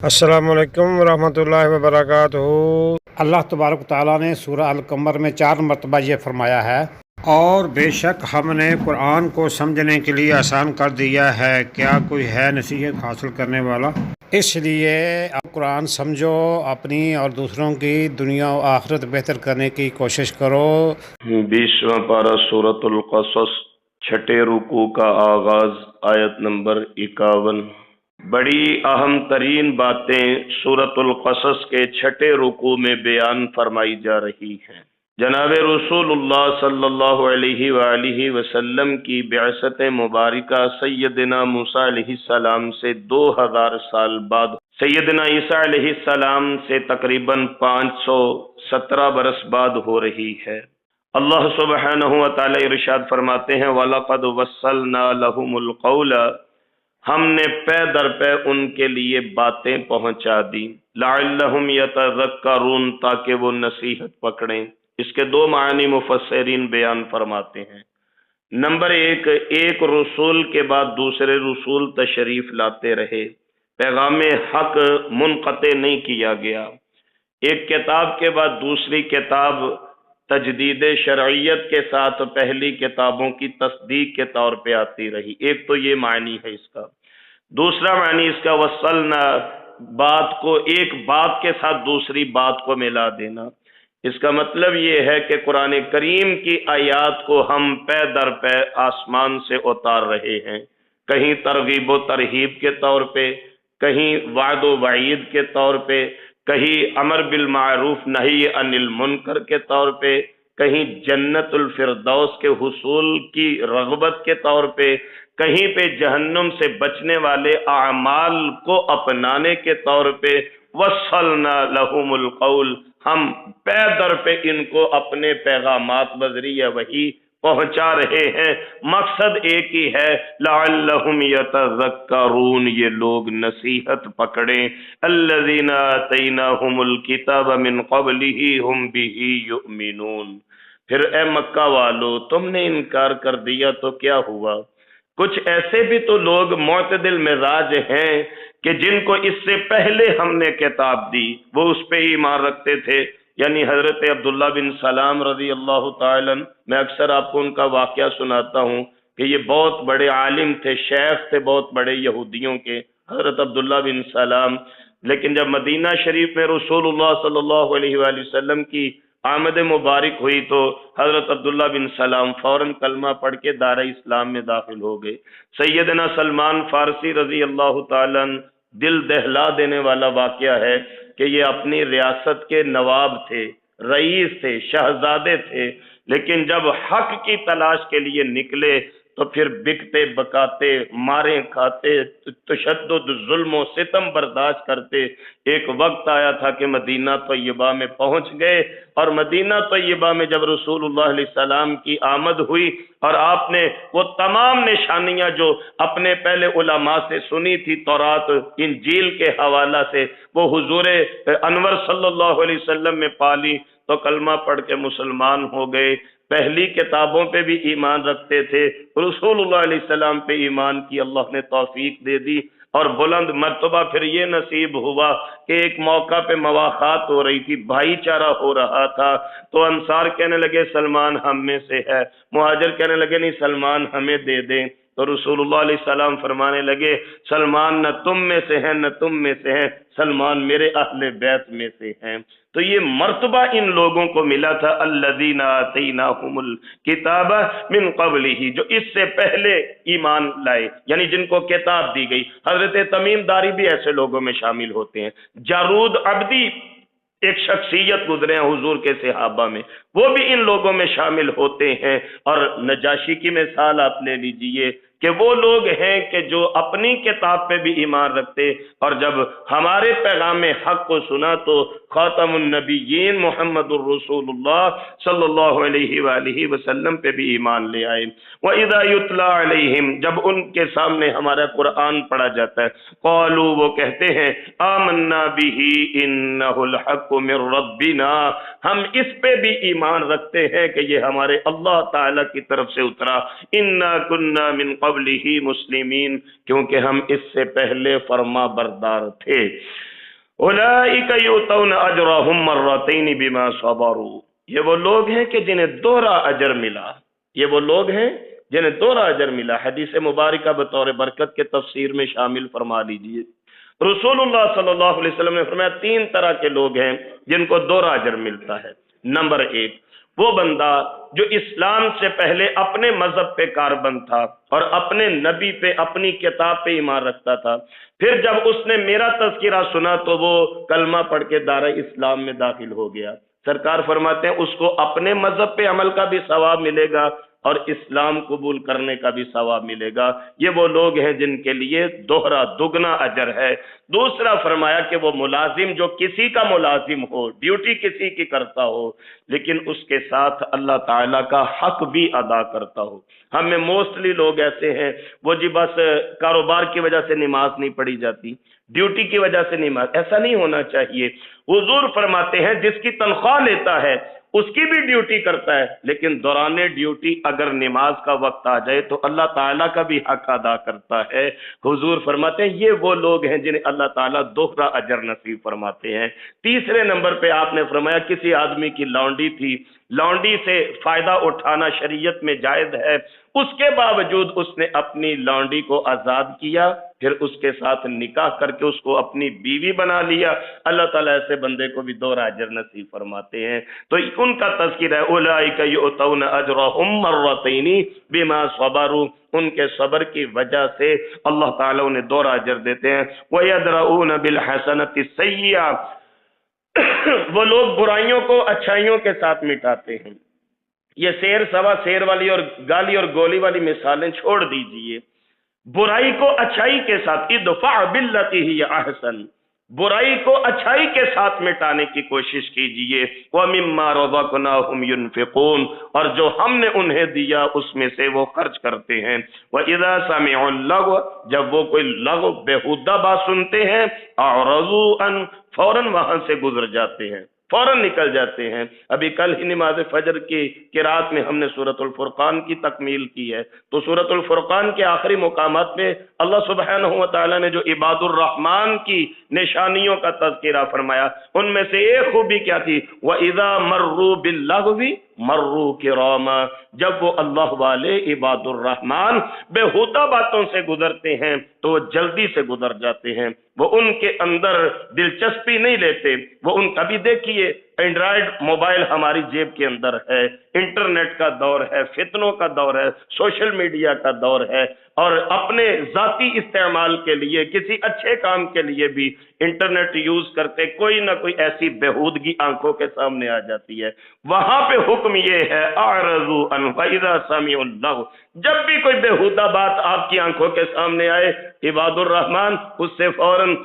السلام علیکم ورحمۃ اللہ وبرکاتہ۔ اللہ تبارک تعالیٰ نے سورہ القمر میں 4 مرتبہ یہ فرمایا ہے، اور بے شک ہم نے قرآن کو سمجھنے کے لیے آسان کر دیا ہے، کیا کوئی ہے نصیحت حاصل کرنے والا؟ اس لیے آپ قرآن سمجھو، اپنی اور دوسروں کی دنیا و آخرت بہتر کرنے کی کوشش کرو۔ 20واں پارہ سورۃ القصص، چھٹے رکوع کا آغاز، آیت نمبر 51۔ بڑی اہم ترین باتیں سورۃ القصص کے چھٹے رکوع میں بیان فرمائی جا رہی ہیں۔ جناب رسول اللہ صلی اللہ علیہ وآلہ وسلم کی بعثت مبارکہ سیدنا موسیٰ علیہ السلام سے 2000 سال بعد، سیدنا عیسیٰ علیہ السلام سے تقریباً 517 برس بعد ہو رہی ہے۔ اللہ سبحانہ وتعالی ارشاد فرماتے ہیں، وَلَقَدْ وَصَّلْنَا لَهُمُ الْقَوْلَ، ہم نے پے در پے ان کے لیے باتیں پہنچا دی، لَعَلَّهُمْ يَتَذَكَّرُونَ، تاکہ وہ نصیحت پکڑیں۔ اس کے 2 معنی مفسرین بیان فرماتے ہیں۔ نمبر 1، ایک رسول کے بعد دوسرے رسول تشریف لاتے رہے، پیغام حق منقطع نہیں کیا گیا۔ ایک کتاب کے بعد دوسری کتاب تجدید شرعیت کے ساتھ پہلی کتابوں کی تصدیق کے طور پہ آتی رہی۔ ایک تو یہ معنی ہے اس کا۔ دوسرا معنی اس کا وصلنا، بات کو ایک بات کے ساتھ دوسری بات کو ملا دینا۔ اس کا مطلب یہ ہے کہ قرآن کریم کی آیات کو ہم پے در پے آسمان سے اتار رہے ہیں، کہیں ترغیب و ترہیب کے طور پہ، کہیں وعد و وعید کے طور پہ، کہیں امر بالمعروف نہی عن المنکر کے طور پہ، کہیں جنت الفردوس کے حصول کی رغبت کے طور پہ، کہیں پہ جہنم سے بچنے والے اعمال کو اپنانے کے طور پہ۔ وصلنا لہم القول، ہم پے در پہ ان کو اپنے پیغامات بذریعہ وحی پہنچا رہے ہیں۔ مقصد ایک ہی ہے، لعلہم یتذکرون، یہ لوگ نصیحت پکڑیں۔ الذین آتیناہم الکتاب من قبلہ ہم بہ یؤمنون۔ پھر اے مکہ والو، تم نے انکار کر دیا تو کیا ہوا؟ کچھ ایسے بھی تو لوگ معتدل مزاج ہیں کہ جن کو اس سے پہلے ہم نے کتاب دی، وہ اس پہ ایمان رکھتے تھے، یعنی حضرت عبداللہ بن سلام رضی اللہ تعالیٰ عنہ۔ میں اکثر آپ کو ان کا واقعہ سناتا ہوں کہ یہ بہت بڑے عالم تھے، شیخ تھے بہت بڑے یہودیوں کے، حضرت عبداللہ بن سلام۔ لیکن جب مدینہ شریف میں رسول اللہ صلی اللہ علیہ وآلہ وسلم کی آمد مبارک ہوئی تو حضرت عبداللہ بن سلام فوراً کلمہ پڑھ کے دارِ اسلام میں داخل ہو گئے۔ سیدنا سلمان فارسی رضی اللہ تعالیٰ عنہ، دل دہلا دینے والا واقعہ ہے کہ یہ اپنی ریاست کے نواب تھے، رئیس تھے، شہزادے تھے، لیکن جب حق کی تلاش کے لیے نکلے تو پھر بکتے بکاتے، مارے کھاتے، تشدد، ظلم و ستم برداشت کرتے۔ ایک وقت آیا تھا کہ مدینہ طیبہ میں پہنچ گئے، اور مدینہ طیبہ میں جب رسول اللہ علیہ السلام کی آمد ہوئی اور آپ نے وہ تمام نشانیاں جو اپنے پہلے علماء سے سنی تھی، تورات انجیل کے حوالہ سے، وہ حضور انور صلی اللہ علیہ وسلم میں پالی تو کلمہ پڑھ کے مسلمان ہو گئے۔ پہلی کتابوں پہ بھی ایمان رکھتے تھے، رسول اللہ علیہ السلام پہ ایمان کی اللہ نے توفیق دے دی، اور بلند مرتبہ پھر یہ نصیب ہوا کہ ایک موقع پہ مواخات ہو رہی تھی، بھائی چارہ ہو رہا تھا، تو انصار کہنے لگے سلمان ہم میں سے ہے، مہاجر کہنے لگے نہیں سلمان ہمیں دے دیں، تو رسول اللہ علیہ السلام فرمانے لگے سلمان نہ تم میں سے ہیں نہ تم میں سے ہیں، سلمان میرے اہل بیت میں سے ہیں۔ تو یہ مرتبہ ان لوگوں کو ملا تھا، الذین آتیناہم الکتاب من قبلہ، جو اس سے پہلے ایمان لائے، یعنی جن کو کتاب دی گئی۔ حضرت تمیم داری بھی ایسے لوگوں میں شامل ہوتے ہیں۔ جارود عبدی ایک شخصیت گزرے ہیں حضور کے صحابہ میں، وہ بھی ان لوگوں میں شامل ہوتے ہیں۔ اور نجاشی کی مثال آپ لے لیجئے کہ وہ لوگ ہیں کہ جو اپنی کتاب پہ بھی ایمان رکھتے، اور جب ہمارے پیغام حق کو سنا تو خاتم النبیین محمد الرسول اللہ صلی اللہ علیہ وآلہ وسلم پہ بھی ایمان لے آئے۔ وَإِذَا يُتْلَى عَلَيْهِمْ، جب ان کے سامنے ہمارا قرآن پڑھا جاتا ہے، قالوا، وہ کہتے ہیں، آمنا بِهِ إِنَّهُ الْحَقُّ مِن رَبِّنَا، ہم اس پہ بھی ایمان رکھتے ہیں کہ یہ ہمارے اللہ تعالی کی طرف سے اترا، اِنَّا كُنَّا مِن قبلہ مسلمین، کیونکہ ہم اس سے پہلے فرما بردار تھے۔ اولئک یؤتون اجرهم مرتین بما صبروا، یہ وہ لوگ ہیں کہ جنہیں دوہرا اجر ملا، یہ وہ لوگ ہیں جنہیں دوہرا اجر ملا۔ حدیث مبارکہ بطور برکت کے تفسیر میں شامل فرما لیجئے۔ رسول اللہ صلی اللہ علیہ وسلم نے فرمایا 3 طرح کے لوگ ہیں جن کو دوہرا اجر ملتا ہے۔ نمبر 1، وہ بندہ جو اسلام سے پہلے اپنے مذہب پہ کاربند تھا اور اپنے نبی پہ، اپنی کتاب پہ ایمان رکھتا تھا، پھر جب اس نے میرا تذکرہ سنا تو وہ کلمہ پڑھ کے دائرہ اسلام میں داخل ہو گیا۔ سرکار فرماتے ہیں اس کو اپنے مذہب پہ عمل کا بھی ثواب ملے گا اور اسلام قبول کرنے کا بھی ثواب ملے گا۔ یہ وہ لوگ ہیں جن کے لیے دوہرا دگنا اجر ہے۔ دوسرا فرمایا کہ وہ ملازم جو کسی کا ملازم ہو، ڈیوٹی کسی کی کرتا ہو، لیکن اس کے ساتھ اللہ تعالیٰ کا حق بھی ادا کرتا ہو۔ ہم میں موسٹلی لوگ ایسے ہیں، وہ جی بس کاروبار کی وجہ سے نماز نہیں پڑھی جاتی، ڈیوٹی کی وجہ سے نماز، ایسا نہیں ہونا چاہیے۔ حضور فرماتے ہیں جس کی تنخواہ لیتا ہے اس کی بھی ڈیوٹی کرتا ہے، لیکن دوران ڈیوٹی اگر نماز کا وقت آ جائے تو اللہ تعالیٰ کا بھی حق ادا کرتا ہے۔ حضور فرماتے ہیں یہ وہ لوگ ہیں جنہیں اللہ تعالیٰ دوہرا اجر نصیب فرماتے ہیں۔ تیسرے نمبر پہ آپ نے فرمایا کسی آدمی کی لونڈی تھی، لونڈی سے فائدہ اٹھانا شریعت میں جائز ہے، اس کے باوجود اس نے اپنی لونڈی کو آزاد کیا، پھر اس کے ساتھ نکاح کر کے اس کو اپنی بیوی بنا لیا، اللہ تعالیٰ ایسے بندے کو بھی دوہرا اجر نصیب فرماتے ہیں۔ تو ان کا تذکرہ ہے، اولئک یؤتون اجرهم مرتین بما صبروا، ان کے صبر کی وجہ سے اللہ تعالیٰ انہیں دوہرا اجر دیتے ہیں۔ وَيَدْرَؤُونَ بِالْحَسَنَةِ السَّيِّئَةَ، وہ لوگ برائیوں کو اچھائیوں کے ساتھ مٹاتے ہیں۔ یہ سیر سوا سیر والی اور گالی اور گولی والی مثالیں چھوڑ دیجئے، برائی کو اچھائی کے ساتھ، ادفع باللتی ہی احسن، برائی کو اچھائی کے ساتھ مٹانے کی کوشش کیجئے۔ وَمِمَّا رَزَقْنَاهُمْ يُنْفِقُونَ، اور جو ہم نے انہیں دیا اس میں سے وہ خرچ کرتے ہیں۔ وَإِذَا سَمِعُوا اللَّغْوَ، جب وہ کوئی لغو بےہودہ بات سنتے ہیں، أَعْرَضُوا عَنْهُ، فوراً وہاں سے گزر جاتے ہیں، فوراً نکل جاتے ہیں۔ ابھی کل ہی نماز فجر کی قرات میں ہم نے سورۃ الفرقان کی تکمیل کی ہے، تو سورۃ الفرقان کے آخری مقامات میں اللہ سبحانہ و تعالیٰ نے جو عباد الرحمن کی نشانیوں کا تذکرہ فرمایا، ان میں سے ایک خوبی کیا تھی؟ وَإِذَا مَرُّوا بِاللَّغْوِ مَرُّوا كِرَامًا، جب وہ اللہ والے عباد الرحمن بےہودہ باتوں سے گزرتے ہیں تو وہ جلدی سے گزر جاتے ہیں، وہ ان کے اندر دلچسپی نہیں لیتے۔ وہ ان کا بھی دیکھیے، اینڈرائیڈ موبائل ہماری جیب کے اندر ہے، انٹرنیٹ کا دور ہے، فتنوں کا دور ہے، سوشل میڈیا کا دور ہے، اور اپنے ذاتی استعمال کے لیے، کسی اچھے کام کے لیے بھی انٹرنیٹ یوز کرتے کوئی نہ کوئی ایسی بےہودگی آنکھوں کے سامنے آ جاتی ہے۔ وہاں پہ حکم یہ ہے اعرضوا عنہ فاذا سمعوا اللغو، جب بھی کوئی بےہودہ بات آپ کی آنکھوں کے سامنے آئے، عباد الرحمن اس سے فوراً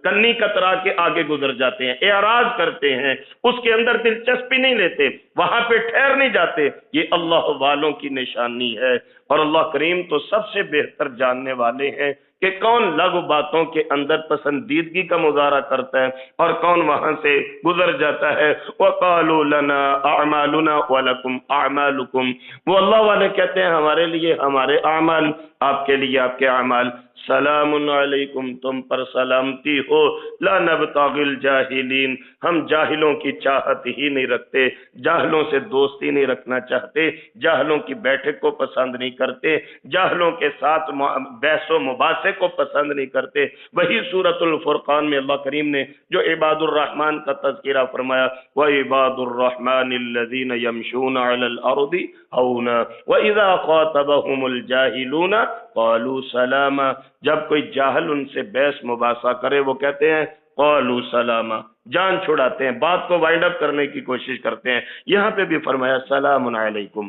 کنی کترا کے آگے گزر جاتے ہیں، اعراض کرتے ہیں، اس کے اندر دلچسپی نہیں لیتے، وہاں پہ ٹھہر نہیں جاتے۔ یہ اللہ والوں کی نشانی ہے، اور اللہ کریم تو سب سے بہتر جاننے والے ہیں کہ کون لغو باتوں کے اندر پسندیدگی کا مظاہرہ کرتا ہے اور کون وہاں سے گزر جاتا ہے۔ وَقَالُوا لَنَا أَعْمَالُنَا وَلَكُمْ أَعْمَالُكُمْ، وہ اللہ والے کہتے ہیں ہمارے لیے ہمارے اعمال، آپ کے لیے آپ کے اعمال۔ سلام علیکم، تم پر سلامتی ہو، لا نبتغی الجاہلین، ہم جاہلوں کی چاہت ہی نہیں رکھتے، جاہلوں سے دوستی نہیں رکھنا چاہتے، جاہلوں کی بیٹھک کو پسند نہیں کرتے، جاہلوں کے ساتھ بحث و مباحثے کو پسند نہیں کرتے۔ وہی سورۃ الفرقان میں اللہ کریم نے جو عباد الرحمن کا تذکرہ فرمایا، وَعِبَادُ الرَّحْمَنِ الَّذِينَ يَمْشُونَ عَلَى الْأَرْضِ هَوْنًا وَإِذَا خَاطَبَهُمُ الْجَاهِلُونَ قَالُوا سَلَامًا، جب کوئی جاہل ان سے بحث مباحثہ کرے وہ کہتے ہیں قَالُوا سَلَامًا، جان چھڑاتے ہیں، بات کو وائنڈ اپ کرنے کی کوشش کرتے ہیں۔ یہاں پہ بھی فرمایا سلام علیکم،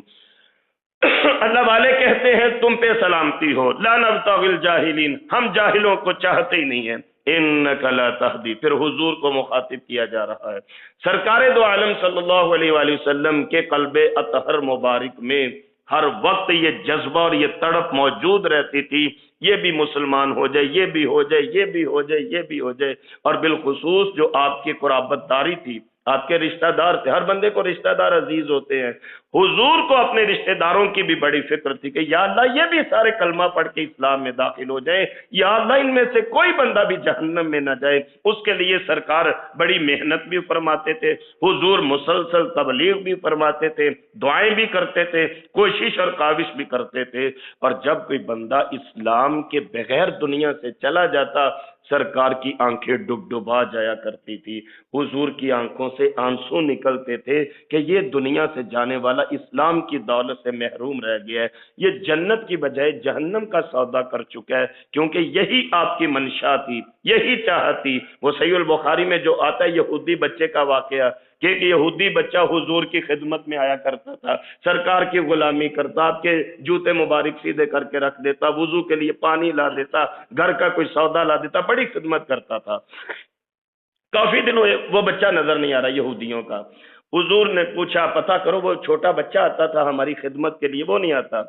اللہ والے کہتے ہیں تم پہ سلامتی ہو، لا نبتغی الجاہلین، ہم جاہلوں کو چاہتے ہی نہیں ہیں۔ انک لا تہدی، پھر حضور کو مخاطب کیا جا رہا ہے۔ سرکار دو عالم صلی اللہ علیہ وآلہ وسلم کے قلب اطہر مبارک میں ہر وقت یہ جذبہ اور یہ تڑپ موجود رہتی تھی، یہ بھی مسلمان ہو جائے، یہ بھی ہو جائے، یہ بھی ہو جائے، یہ بھی ہو جائے، اور بالخصوص جو آپ کی قرابت داری تھی، آپ کے رشتہ دار تھے، ہر بندے کو رشتہ دار عزیز ہوتے ہیں، حضور کو اپنے رشتہ داروں کی بھی بڑی فکر تھی کہ یا اللہ یہ بھی سارے کلمہ پڑھ کے اسلام میں داخل ہو جائیں، یا اللہ ان میں سے کوئی بندہ بھی جہنم میں نہ جائے۔ اس کے لیے سرکار بڑی محنت بھی فرماتے تھے، حضور مسلسل تبلیغ بھی فرماتے تھے، دعائیں بھی کرتے تھے، کوشش اور کاوش بھی کرتے تھے، اور جب کوئی بندہ اسلام کے بغیر دنیا سے چلا جاتا سرکار کی آنکھیں ڈبڈبا جایا کرتی تھی، حضور کی آنکھوں سے آنسو نکلتے تھے کہ یہ دنیا سے جانے والا اسلام کی دولت سے محروم رہ گیا ہے، یہ جنت کی بجائے جہنم کا سودا کر چکا ہے، کیونکہ یہی آپ کی منشا تھی، یہی چاہت تھی۔ وہ صحیح البخاری میں جو آتا ہے یہودی بچے کا واقعہ کہ ایک یہودی بچہ حضور کی خدمت میں آیا کرتا تھا، سرکار کی غلامی کرتا، آپ کے جوتے مبارک سیدھے کر کے رکھ دیتا، وضو کے لیے پانی لا دیتا، گھر کا کوئی سودا لا دیتا، بڑی خدمت کرتا تھا۔ کافی دن ہوئے وہ بچہ نظر نہیں آ رہا یہودیوں کا، حضور نے پوچھا پتہ کرو، وہ چھوٹا بچہ آتا تھا ہماری خدمت کے لیے، وہ نہیں آتا،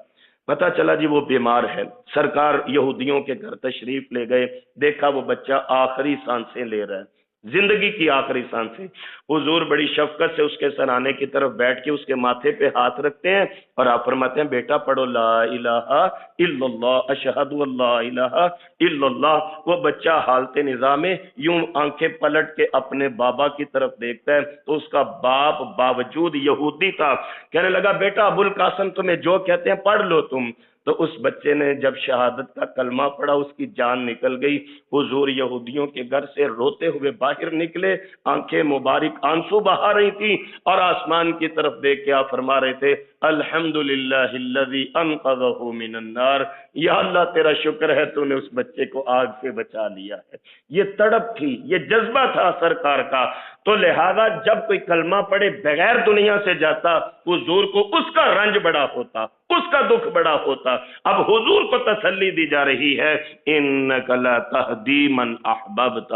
پتہ چلا جی وہ بیمار ہے۔ سرکار یہودیوں کے گھر تشریف لے گئے، دیکھا وہ بچہ آخری سانسیں لے رہا ہے، زندگی کی آخری سانسیں۔ حضور بڑی شفقت سے اس کے سرانے کی طرف بیٹھ کے اس کے ماتھے پہ ہاتھ رکھتے ہیں اور آپ فرماتے ہیں بیٹا پڑھو لا الہ الا اللہ اشہد اللہ الہ الا اللہ۔ وہ بچہ حالت نظام میں یوں آنکھیں پلٹ کے اپنے بابا کی طرف دیکھتا ہے تو اس کا باپ باوجود یہودی تھا، کہنے لگا بیٹا ابو القاسم تمہیں جو کہتے ہیں پڑھ لو تم۔ تو اس بچے نے جب شہادت کا کلمہ پڑھا اس کی جان نکل گئی۔ حضور یہودیوں کے گھر سے روتے ہوئے باہر نکلے، آنکھیں مبارک آنسو بہا رہی تھی اور آسمان کی طرف دیکھ کے آپ فرما رہے تھے الحمدللہ الذی انقذہ من النار، یا اللہ تیرا شکر ہے تو نے اس بچے کو آگ سے بچا لیا ہے۔ یہ تڑپ تھی، یہ جذبہ تھا سرکار کا، تو لہذا جب کوئی کلمہ پڑھے بغیر دنیا سے جاتا حضور کو اس کا رنج بڑا ہوتا، اس کا دکھ بڑا ہوتا۔ اب حضور کو تسلی دی جا رہی ہے انک لا تہدی من احببت،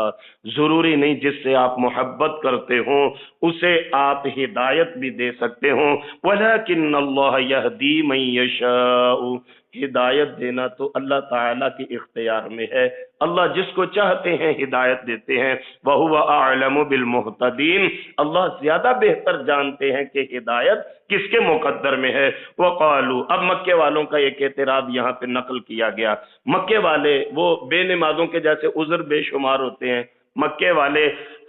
ضروری نہیں جس سے آپ محبت کرتے ہوں اسے آپ ہدایت بھی دے سکتے ہوں، ولکن اللہ یہدی من یشاء، ہدایت دینا تو اللہ تعالیٰ کے اختیار میں ہے، اللہ جس کو چاہتے ہیں ہدایت دیتے ہیں، وَهُوَ أَعْلَمُ بِالْمُهْتَدِينَ، اللہ زیادہ بہتر جانتے ہیں کہ ہدایت کس کے مقدر میں ہے۔ وَقَالُوا، اب مکے والوں کا ایک اعتراض یہاں پہ نقل کیا گیا، مکے والے وہ بے نمازوں کے جیسے عذر بے شمار ہوتے ہیں، مکے والے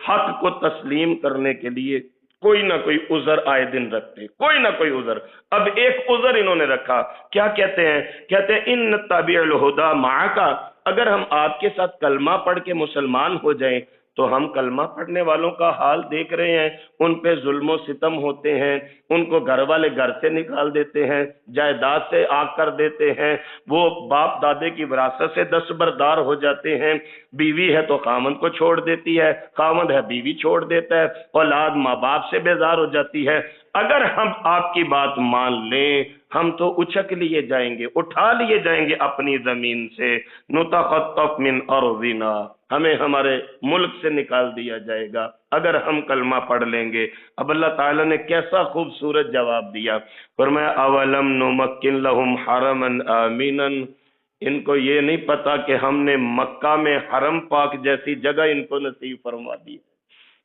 حق کو تسلیم کرنے کے لیے کوئی نہ کوئی عذر آئے دن رکھتے، کوئی نہ کوئی عذر۔ اب ایک عذر انہوں نے رکھا، کیا کہتے ہیں؟ کہتے ہیں ان نتبع الہدی معک، اگر ہم آپ کے ساتھ کلمہ پڑھ کے مسلمان ہو جائیں تو ہم کلمہ پڑھنے والوں کا حال دیکھ رہے ہیں، ان پہ ظلم و ستم ہوتے ہیں، ان کو گھر والے گھر سے نکال دیتے ہیں، جائیداد سے آگ کر دیتے ہیں، وہ باپ دادے کی وراثت سے دستبردار ہو جاتے ہیں، بیوی ہے تو خامند کو چھوڑ دیتی ہے، خامند ہے بیوی چھوڑ دیتا ہے، اولاد ماں باپ سے بیزار ہو جاتی ہے۔ اگر ہم آپ کی بات مان لیں ہم تو اچک لیے جائیں گے، اٹھا لیے جائیں گے اپنی زمین سے، نتخطف من ارضنا، ہمیں ہمارے ملک سے نکال دیا جائے گا اگر ہم کلمہ پڑھ لیں گے۔ اب اللہ تعالیٰ نے کیسا خوبصورت جواب دیا، فرمایا اولم نمکن لہم حرما آمنا، ان کو یہ نہیں پتا کہ ہم نے مکہ میں حرم پاک جیسی جگہ ان کو نصیب فرما دی،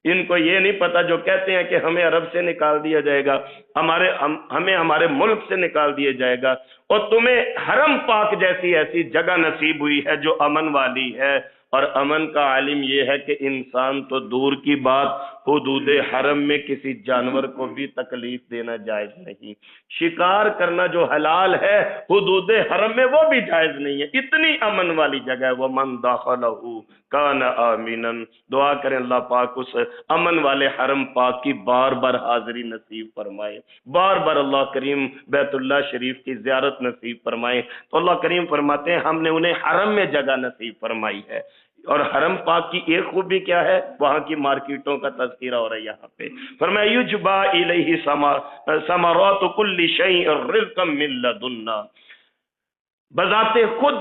ان کو یہ نہیں پتا جو کہتے ہیں کہ ہمیں عرب سے نکال دیا جائے گا، ہمیں ہمارے ملک سے نکال دیا جائے گا، اور تمہیں حرم پاک جیسی ایسی جگہ نصیب ہوئی ہے جو امن والی ہے۔ اور امن کا عالم یہ ہے کہ انسان تو دور کی بات حدود حرم میں کسی جانور کو بھی تکلیف دینا جائز نہیں، شکار کرنا جو حلال ہے حدود حرم میں وہ بھی جائز نہیں ہے، اتنی امن والی جگہ ہے۔ وَمَن دَخَلَهُ كَانَ آمِنًا، دعا کریں اللہ پاک اس امن والے حرم پاک کی بار بار حاضری نصیب فرمائے، بار بار اللہ کریم بیت اللہ شریف کی زیارت نصیب فرمائے۔ تو اللہ کریم فرماتے ہیں ہم نے انہیں حرم میں جگہ نصیب فرمائی ہے۔ اور حرم پاک کی ایک خوبی کیا ہے، وہاں کی مارکیٹوں کا تذکرہ ہو رہا ہے یہاں پہ، فرمایا یجبا الیہ ثمرات کل شیء رزقا من لدنا، بذات خود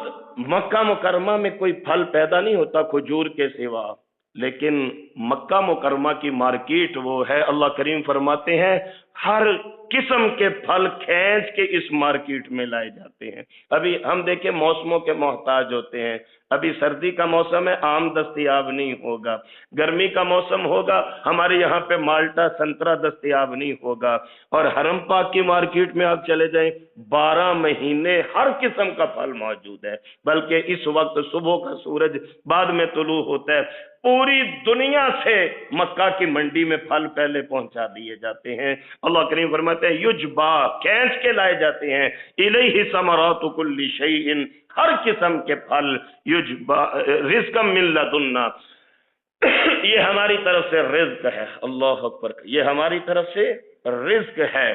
مکہ مکرمہ میں کوئی پھل پیدا نہیں ہوتا کھجور کے سوا، لیکن مکہ مکرمہ کی مارکیٹ وہ ہے، اللہ کریم فرماتے ہیں ہر قسم کے پھل کھینچ کے اس مارکیٹ میں لائے جاتے ہیں۔ ابھی ہم دیکھیں موسموں کے محتاج ہوتے ہیں، ابھی سردی کا موسم ہے، آم دستیاب نہیں ہوگا، گرمی کا موسم ہوگا، ہمارے یہاں پہ مالٹا سنترا دستیاب نہیں ہوگا، اور حرم پاک کی مارکیٹ میں آپ چلے جائیں 12 مہینے ہر قسم کا پھل موجود ہے، بلکہ اس وقت صبح کا سورج بعد میں طلوع ہوتا ہے، پوری دنیا سے مکہ کی منڈی میں پھل پہلے پہنچا دیے جاتے ہیں۔ اللہ کریم فرماتے ہیں یجبا، کھینچ کے لائے جاتے ہیں، الیہ ثمرات کل شیء، ہر قسم کے پھل، یجبا رزقا من لدنا، یہ ہماری طرف سے رزق ہے، اللہ اکبر، یہ ہماری طرف سے رزق ہے،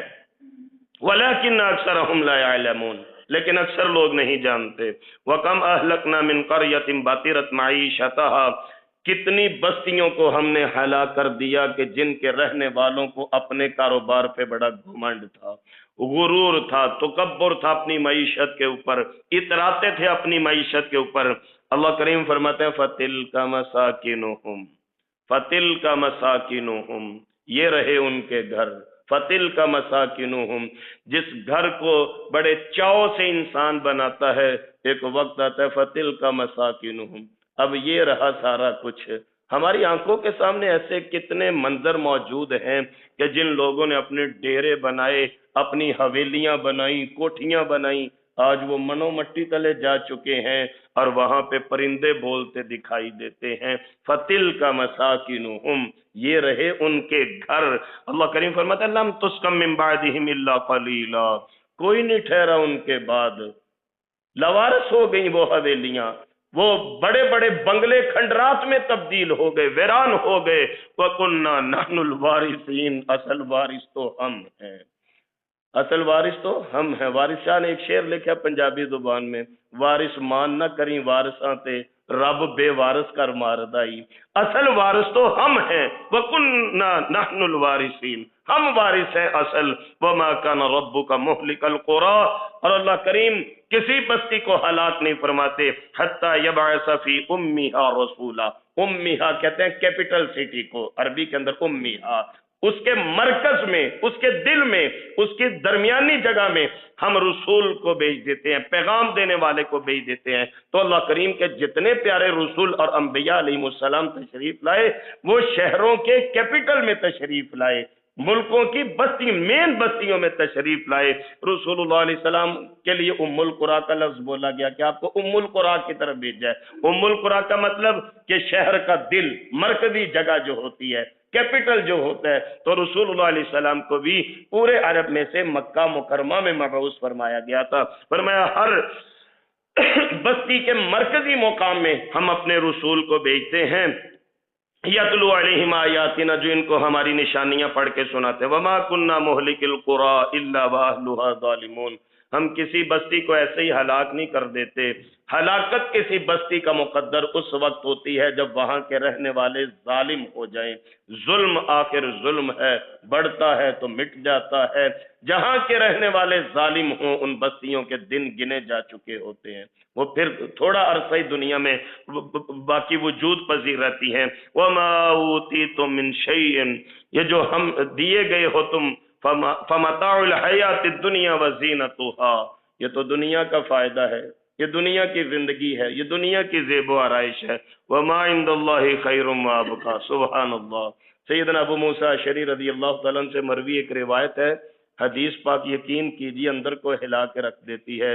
ولیکن اکثرهم لا يعلمون، لیکن اکثر لوگ نہیں جانتے۔ وَكَمْ أَهْلَكْنَا مِنْ قَرْيَةٍ بَطِرَتْ مَعِيشَتَهَا، کتنی بستیوں کو ہم نے ہلاک کر دیا کہ جن کے رہنے والوں کو اپنے کاروبار پہ بڑا گھمنڈ تھا، غرور تھا، تکبر تھا اپنی معیشت کے اوپر، اتراتے تھے اپنی معیشت کے اوپر۔ اللہ کریم فرماتے ہیں فَتِلْكَ مَسَاكِنُهُمْ، فَتِلْكَ مَسَاكِنُهُمْ، یہ رہے ان کے گھر، فَتِلْكَ مَسَاكِنُهُمْ، جس گھر کو بڑے چاؤ سے انسان بناتا ہے، ایک وقت آتا ہے فَتِلْكَ مَسَاكِنُهُمْ، اب یہ رہا سارا کچھ۔ ہماری آنکھوں کے سامنے ایسے کتنے منظر موجود ہیں کہ جن لوگوں نے اپنے ڈیرے بنائے، اپنی حویلیاں بنائیں، کوٹھیاں بنائیں، آج وہ منو مٹی تلے جا چکے ہیں اور وہاں پہ پرندے بولتے دکھائی دیتے ہیں۔ فَتِلْكَ مَسَاكِنُهُمْ، یہ رہے ان کے گھر۔ اللہ کریم فرماتا ہے لَمْ تُسْكَن مِّن بَعْدِهِمْ إِلَّا قَلِيلًا، کوئی نہیں ٹھہرا ان کے بعد، لوارس ہو گئیں وہ حویلیاں، وہ بڑے بڑے بنگلے کھنڈرات میں تبدیل ہو گئے، ویران ہو گئے۔ وَقُلْنَا نَحْنُ الْوَارِثِينَ، اصل وارث تو ہم ہیں، اصل وارث تو ہم ہیں۔ وارث شاہ نے ایک شعر لکھا پنجابی زبان میں، وارث مان نہ کریں وارثاں تے، رب بے وارث کر ماردائی، اصل وارث تو ہم ہیں۔ وَقُلْنَا نَحْنُ الْوَارِثِينَ، ہم وارث ہیں اصل۔ وَمَا كَانَ رَبُّكَ مُهْلِكَ الْقُرَىٰ، اور اللہ کریم کسی بستی کو ہلاک نہیں فرماتے حتیٰ یبعث فی امہا رسولا، امہا کہتے ہیں کیپٹل سٹی کو، عربی کے اندر امہا، اس کے مرکز میں، اس کے دل میں، اس کی درمیانی جگہ میں ہم رسول کو بھیج دیتے ہیں، پیغام دینے والے کو بھیج دیتے ہیں۔ تو اللہ کریم کے جتنے پیارے رسول اور انبیاء علیہ السلام تشریف لائے، وہ شہروں کے کیپٹل میں تشریف لائے، ملکوں کی بستی، مین بستیوں میں تشریف لائے۔ رسول اللہ علیہ السلام کے لیے ام القریٰ کا لفظ بولا گیا کہ آپ کو ام القریٰ کی طرف بھیجا ہے۔ ام القریٰ کا مطلب کہ شہر کا دل، مرکزی جگہ جو ہوتی ہے، کیپٹل جو ہوتا ہے۔ تو رسول اللہ علیہ السلام کو بھی پورے عرب میں سے مکہ مکرمہ میں مبعوث فرمایا گیا تھا۔ فرمایا ہر بستی کے مرکزی مقام میں ہم اپنے رسول کو بھیجتے ہیں، یتلو علیہم آیاتنا، جو ان کو ہماری نشانیاں پڑھ کے سناتے ہیں۔ وما کننا مہلک القریٰ الا واہلھا ظالمون، ہم کسی بستی کو ایسے ہی ہلاک نہیں کر دیتے۔ ہلاکت کسی بستی کا مقدر اس وقت ہوتی ہے جب وہاں کے رہنے والے ظالم ہو جائیں۔ ظلم آخر ظلم ہے، بڑھتا ہے تو مٹ جاتا ہے۔ جہاں کے رہنے والے ظالم ہوں، ان بستیوں کے دن گنے جا چکے ہوتے ہیں، وہ پھر تھوڑا عرصہ ہی دنیا میں باقی وجود پذیر رہتی ہیں۔ وَمَا أُوتِيتُم مِّن شَيْءٍ، یہ جو ہم دیے گئے ہو تم، فَمَتَاعُ الْحَيَاةِ الدُّنْيَا وَزِينَتُهَا، یہ تو دنیا کا فائدہ ہے، یہ دنیا کی زندگی ہے، یہ دنیا کی زیب و آرائش ہے۔ وَمَا عِندَ اللَّهِ خَيْرٌ وَأَبْقَىٰ، سبحان اللہ۔ سیدنا ابو موسیٰ اشعری رضی اللہ تعالیٰ عنہ سے مروی ایک روایت ہے، حدیث پاک یقین کیجیے اندر کو ہلا کے رکھ دیتی ہے۔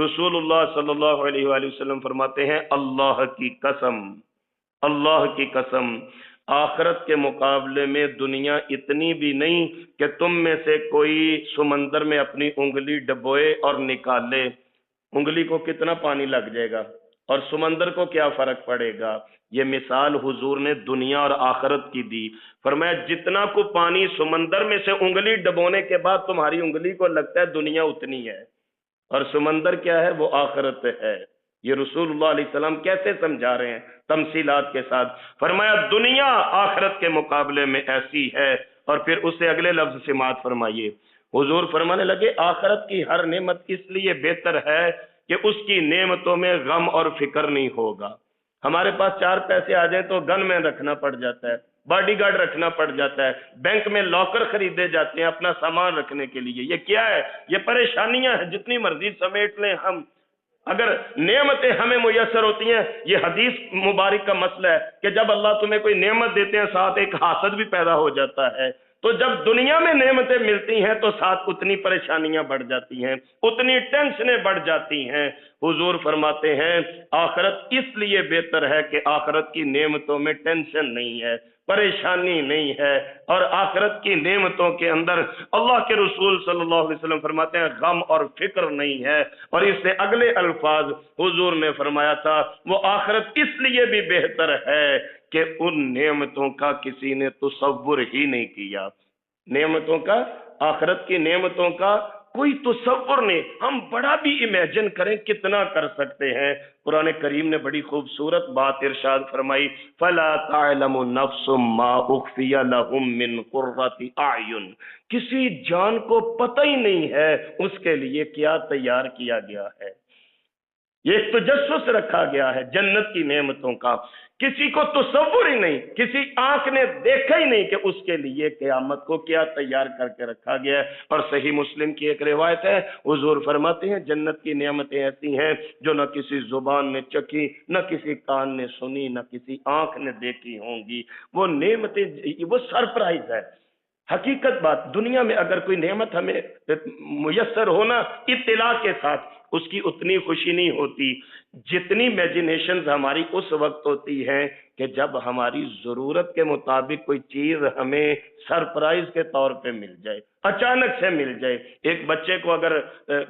رسول اللہ صلی اللہ علیہ وآلہ وسلم فرماتے ہیں اللہ کی قسم، اللہ کی قسم، آخرت کے مقابلے میں دنیا اتنی بھی نہیں کہ تم میں سے کوئی سمندر میں اپنی انگلی ڈبوئے اور نکالے، انگلی کو کتنا پانی لگ جائے گا اور سمندر کو کیا فرق پڑے گا۔ یہ مثال حضور نے دنیا اور آخرت کی دی۔ فرمایا جتنا کو پانی سمندر میں سے انگلی ڈبونے کے بعد تمہاری انگلی کو لگتا ہے، دنیا اتنی ہے، اور سمندر کیا ہے؟ وہ آخرت ہے۔ یہ رسول اللہ علیہ السلام کیسے سمجھا رہے ہیں؟ تمثیلات کے ساتھ۔ فرمایا دنیا آخرت کے مقابلے میں ایسی ہے، اور پھر اسے اگلے لفظ سماعت فرمائیے، حضور فرمانے لگے آخرت کی ہر نعمت اس لیے بہتر ہے کہ اس کی نعمتوں میں غم اور فکر نہیں ہوگا، ہمارے پاس 4 پیسے آ جائیں تو گن مین رکھنا پڑ جاتا ہے، باڈی گارڈ رکھنا پڑ جاتا ہے، بینک میں لاکر خریدے جاتے ہیں اپنا سامان رکھنے کے لیے۔ یہ کیا ہے؟ یہ پریشانیاں ہیں، جتنی مرضی سمیٹ لیں ہم۔ اگر نعمتیں ہمیں میسر ہوتی ہیں، یہ حدیث مبارک کا مسئلہ ہے کہ جب اللہ تمہیں کوئی نعمت دیتے ہیں ساتھ ایک حاسد بھی پیدا ہو جاتا ہے۔ تو جب دنیا میں نعمتیں ملتی ہیں تو ساتھ اتنی پریشانیاں بڑھ جاتی ہیں، اتنی ٹینشنیں بڑھ جاتی ہیں۔ حضور فرماتے ہیں آخرت اس لیے بہتر ہے کہ آخرت کی نعمتوں میں ٹینشن نہیں ہے، پریشانی نہیں ہے، اور آخرت کی نعمتوں کے اندر اللہ کے رسول صلی اللہ علیہ وسلم فرماتے ہیں غم اور فکر نہیں ہے۔ اور اس سے اگلے الفاظ حضور نے فرمایا تھا وہ آخرت اس لیے بھی بہتر ہے کہ ان نعمتوں کا کسی نے تصور ہی نہیں کیا۔ نعمتوں کا، آخرت کی نعمتوں کا کوئی تصور نہیں، ہم بڑا بھی امیجن کریں کتنا کر سکتے ہیں۔ قرآن کریم نے بڑی خوبصورت بات ارشاد فرمائی فَلَا تَعْلَمُ نَفْسٌ مَّا أُخْفِيَ لَهُم مِّن قُرَّةِ أَعْيُن، کسی جان کو پتہ ہی نہیں ہے اس کے لیے کیا تیار کیا گیا ہے۔ یہ ایک تجسس رکھا گیا ہے جنت کی نعمتوں کا، کسی کو تصور ہی نہیں، کسی آنکھ نے دیکھا ہی نہیں کہ اس کے لیے قیامت کو کیا تیار کر کے رکھا گیا ہے۔ اور صحیح مسلم کی ایک روایت ہے، حضور فرماتے ہیں جنت کی نعمتیں ایسی ہیں جو نہ کسی زبان نے چکھی، نہ کسی کان نے سنی، نہ کسی آنکھ نے دیکھی ہوں گی۔ وہ نعمتیں، وہ سرپرائز ہے۔ حقیقت بات، دنیا میں اگر کوئی نعمت ہمیں میسر ہونا اطلاع کے ساتھ، اس کی اتنی خوشی نہیں ہوتی جتنی امیجنیشنز ہماری اس وقت ہوتی ہیں کہ جب ہماری ضرورت کے مطابق کوئی چیز ہمیں سرپرائز کے طور پہ مل جائے، اچانک سے مل جائے۔ ایک بچے کو اگر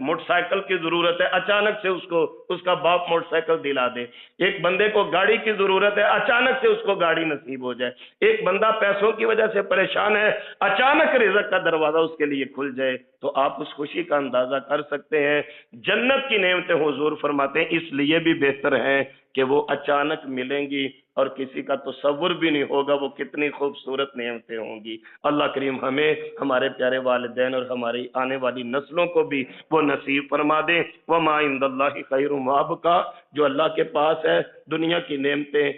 موٹر سائیکل کی ضرورت ہے، اچانک سے اس کا باپ موٹر سائیکل دلا دے۔ ایک بندے کو گاڑی کی ضرورت ہے، اچانک سے اس کو گاڑی نصیب ہو جائے۔ ایک بندہ پیسوں کی وجہ سے پریشان ہے، اچانک رزق کا دروازہ اس کے لیے کھل جائے، تو آپ اس خوشی کا اندازہ کر سکتے ہیں۔ جنت کی نعمتیں حضور فرماتے ہیں اس لیے بھی بہتر ہیں کہ وہ اچانک ملیں گی اور کسی کا تصور بھی نہیں ہوگا وہ کتنی خوبصورت نعمتیں ہوں گی۔ اللہ کریم ہمیں، ہمارے پیارے والدین اور ہماری آنے والی نسلوں کو بھی وہ نصیب فرما دے۔ وَمَا عِندَ اللَّهِ خَيْرٌ وَأَبْقَىٰ، جو اللہ کے پاس ہے، دنیا کی نعمتیں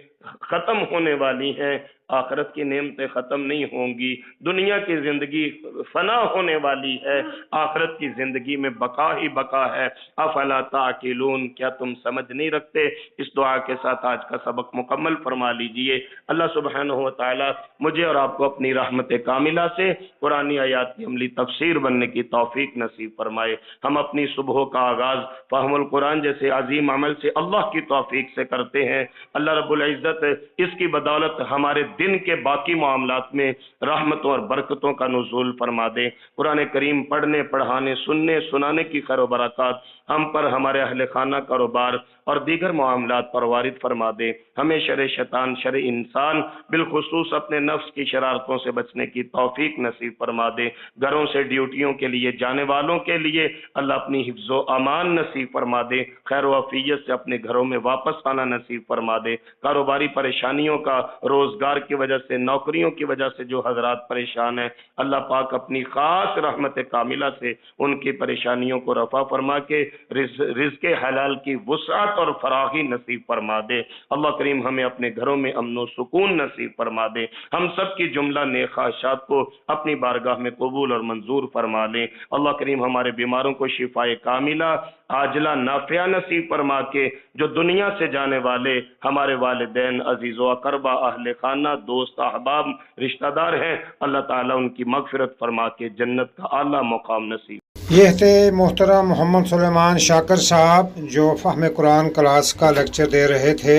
ختم ہونے والی ہیں، آخرت کی نعمتیں ختم نہیں ہوں گی۔ دنیا کی زندگی فنا ہونے والی ہے، آخرت کی زندگی میں بقا ہی بقا ہے۔ افلا تعقلون، کیا تم سمجھ نہیں رکھتے؟ اس دعا کے ساتھ آج کا سبق مکمل فرما لیجئے۔ اللہ سبحانہ و تعالی مجھے اور آپ کو اپنی رحمت کاملہ سے قرآنی آیات کی عملی تفسیر بننے کی توفیق نصیب فرمائے۔ ہم اپنی صبح کا آغاز فہم القرآن جیسے عظیم عمل سے اللہ کی توفیق سے کرتے ہیں۔ اللہ رب العزت اس کی بدولت ہمارے دن کے باقی معاملات میں رحمتوں اور برکتوں کا نزول فرما دے۔ قرآن کریم پڑھنے، پڑھانے، سننے، سنانے کی خیر و برکات ہم پر، ہمارے اہل خانہ، کاروبار اور دیگر معاملات پر وارد فرما دے۔ ہمیں شر شیطان، شر انسان، بالخصوص اپنے نفس کی شرارتوں سے بچنے کی توفیق نصیب فرما دے۔ گھروں سے ڈیوٹیوں کے لیے جانے والوں کے لیے اللہ اپنی حفظ و امان نصیب فرما دے۔ خیر و عافیت سے اپنے گھروں میں واپس آنا نصیب فرما دے۔ کاروباری پریشانیوں کا، روزگار کی وجہ سے، نوکریوں کی وجہ سے جو حضرات پریشان ہیں، اللہ پاک اپنی خاص رحمت کاملہ سے ان کی پریشانیوں کو رفع فرما کے رزق حلال کی وسعت اور فراخی نصیب فرما دے۔ اللہ کریم ہمیں اپنے گھروں میں امن و سکون نصیب فرما دے۔ ہم سب کی جملہ نیک خواہشات کو اپنی بارگاہ میں قبول اور منظور فرما لے۔ اللہ کریم ہمارے بیماروں کو شفاء کاملہ عاجلہ نافعہ نصیب فرما کے، جو دنیا سے جانے والے ہمارے والدین، عزیز و اقربا، اہل خانہ، دوست، احباب، رشتہ دار ہیں، اللہ تعالیٰ ان کی مغفرت فرما کے جنت کا اعلیٰ مقام نصیب۔ یہ تھے محترم محمد سلیمان شاکر صاحب جو فہم قرآن کلاس کا لیکچر دے رہے تھے،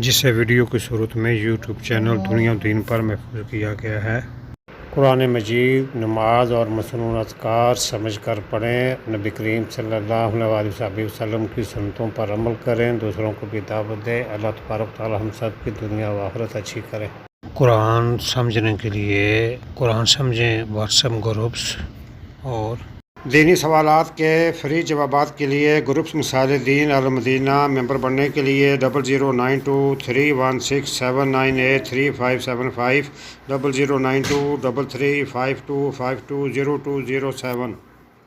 جسے ویڈیو کی صورت میں یوٹیوب چینل دنیا و دین پر محفوظ کیا گیا ہے۔ قرآن مجید، نماز اور مسنون اذکار سمجھ کر پڑھیں، نبی کریم صلی اللہ علیہ وسلم کی سنتوں پر عمل کریں، دوسروں کو بھی دعوت دیں۔ اللہ تبارک تعالی ہم سب کی دنیا و آخرت اچھی کرے۔ قرآن سمجھنے کے لیے قرآن سمجھیں واٹس ایپ گروپس اور دینی سوالات کے فری جوابات کے لیے گروپس مثال دین المدینہ ممبر بننے کے لیے 00923167983575 00923352520207